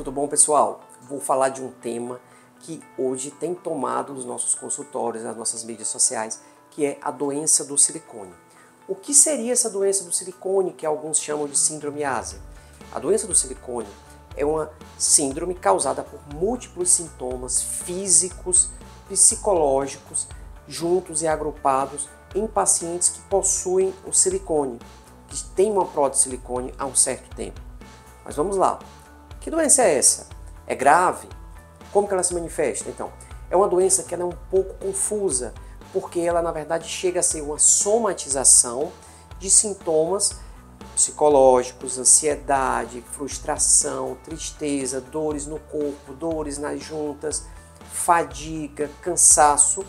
Tudo bom, pessoal? Vou falar de um tema que hoje tem tomado os nossos consultórios, as nossas mídias sociais, que é a doença do silicone. O que seria essa doença do silicone, que alguns chamam de síndrome ásia? A doença do silicone é uma síndrome causada por múltiplos sintomas físicos, psicológicos, juntos e agrupados em pacientes que possuem o silicone, que têm uma prótese de silicone há um certo tempo. Mas vamos lá. Que doença é essa? É grave? Como que ela se manifesta? Então, é uma doença que ela é um pouco confusa, porque ela, na verdade, chega a ser uma somatização de sintomas psicológicos, ansiedade, frustração, tristeza, dores no corpo, dores nas juntas, fadiga, cansaço,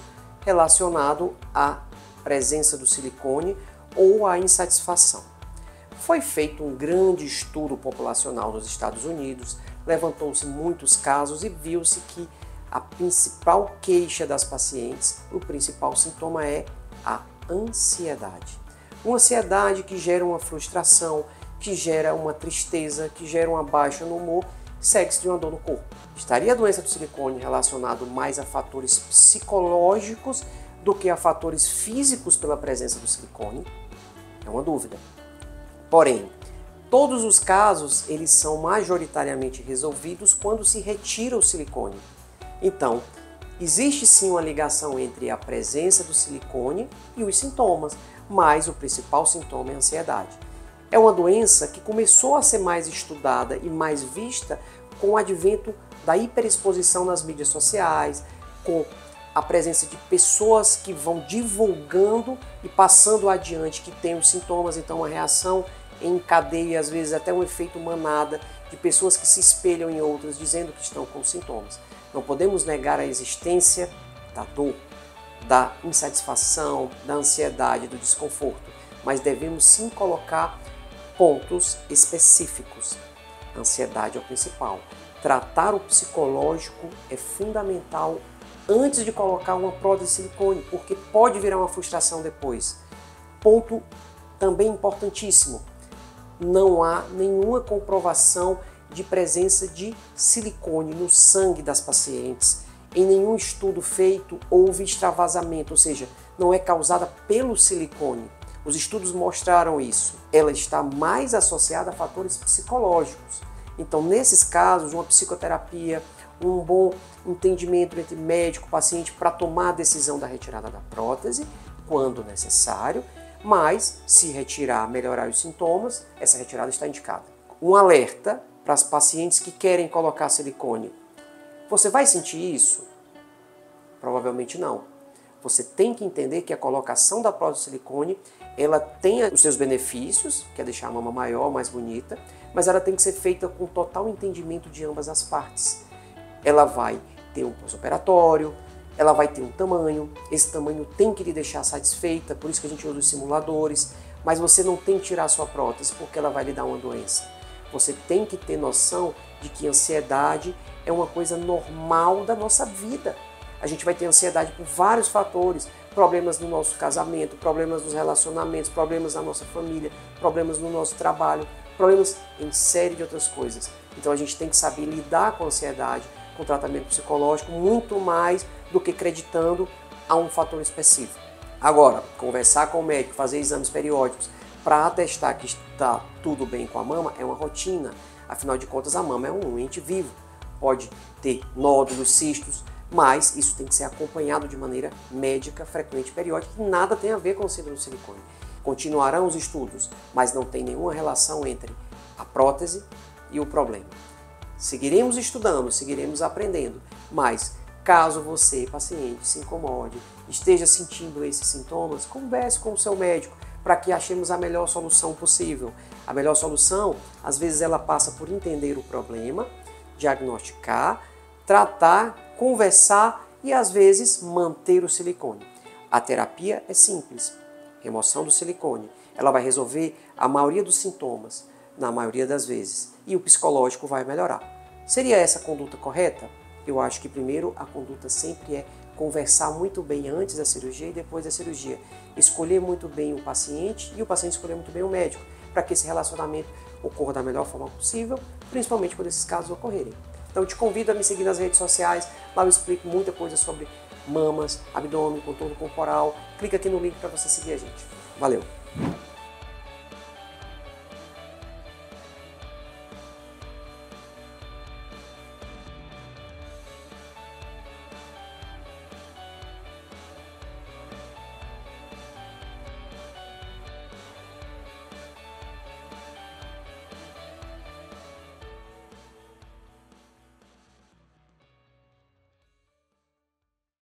relacionado à presença do silicone ou à insatisfação. Foi feito um grande estudo populacional nos Estados Unidos, levantou-se muitos casos e viu-se que a principal queixa das pacientes, o principal sintoma é a ansiedade. Uma ansiedade que gera uma frustração, que gera uma tristeza, que gera uma baixa no humor, segue-se de uma dor no corpo. Estaria a doença do silicone relacionada mais a fatores psicológicos do que a fatores físicos pela presença do silicone? É uma dúvida. Porém, todos os casos eles são majoritariamente resolvidos quando se retira o silicone. Então, existe sim uma ligação entre a presença do silicone e os sintomas, mas o principal sintoma é a ansiedade. É uma doença que começou a ser mais estudada e mais vista com o advento da hiperexposição nas mídias sociais, com a presença de pessoas que vão divulgando e passando adiante que tem os sintomas, então uma reação em cadeia, às vezes até um efeito manada de pessoas que se espelham em outras dizendo que estão com sintomas. Não podemos negar a existência da dor, da insatisfação, da ansiedade, do desconforto, mas devemos sim colocar pontos específicos. A ansiedade é o principal. Tratar o psicológico é fundamental antes de colocar uma prótese de silicone, porque pode virar uma frustração depois. Ponto também importantíssimo. Não há nenhuma comprovação de presença de silicone no sangue das pacientes. Em nenhum estudo feito houve extravasamento, ou seja, não é causada pelo silicone. Os estudos mostraram isso. Ela está mais associada a fatores psicológicos. Então, nesses casos, uma psicoterapia, um bom entendimento entre médico e paciente para tomar a decisão da retirada da prótese, quando necessário, mas se retirar, melhorar os sintomas, essa retirada está indicada. Um alerta para as pacientes que querem colocar silicone. Você vai sentir isso? Provavelmente não. Você tem que entender que a colocação da prótese de silicone, ela tem os seus benefícios, que é deixar a mama maior, mais bonita, mas ela tem que ser feita com total entendimento de ambas as partes. Ela vai ter um pós-operatório, ela vai ter um tamanho, esse tamanho tem que lhe deixar satisfeita, por isso que a gente usa os simuladores, mas você não tem que tirar a sua prótese porque ela vai lhe dar uma doença. Você tem que ter noção de que a ansiedade é uma coisa normal da nossa vida. A gente vai ter ansiedade por vários fatores, problemas no nosso casamento, problemas nos relacionamentos, problemas na nossa família, problemas no nosso trabalho, problemas em série de outras coisas. Então a gente tem que saber lidar com a ansiedade, com tratamento psicológico, muito mais do que acreditando a um fator específico. Agora, conversar com o médico, fazer exames periódicos para atestar que está tudo bem com a mama é uma rotina. Afinal de contas, a mama é um ente vivo. Pode ter nódulos, cistos, mas isso tem que ser acompanhado de maneira médica, frequente, periódica, que nada tem a ver com o síndrome do silicone. Continuarão os estudos, mas não tem nenhuma relação entre a prótese e o problema. Seguiremos estudando, seguiremos aprendendo, mas caso você, paciente, se incomode, esteja sentindo esses sintomas, converse com o seu médico para que achemos a melhor solução possível. A melhor solução, às vezes, ela passa por entender o problema, diagnosticar, tratar, conversar e, às vezes, manter o silicone. A terapia é simples, remoção do silicone. Ela vai resolver a maioria dos sintomas, na maioria das vezes, e o psicológico vai melhorar. Seria essa a conduta correta? Eu acho que primeiro a conduta sempre é conversar muito bem antes da cirurgia e depois da cirurgia. Escolher muito bem o paciente e o paciente escolher muito bem o médico, para que esse relacionamento ocorra da melhor forma possível, principalmente quando esses casos ocorrerem. Então eu te convido a me seguir nas redes sociais, lá eu explico muita coisa sobre mamas, abdômen, contorno corporal. Clica aqui no link para você seguir a gente. Valeu!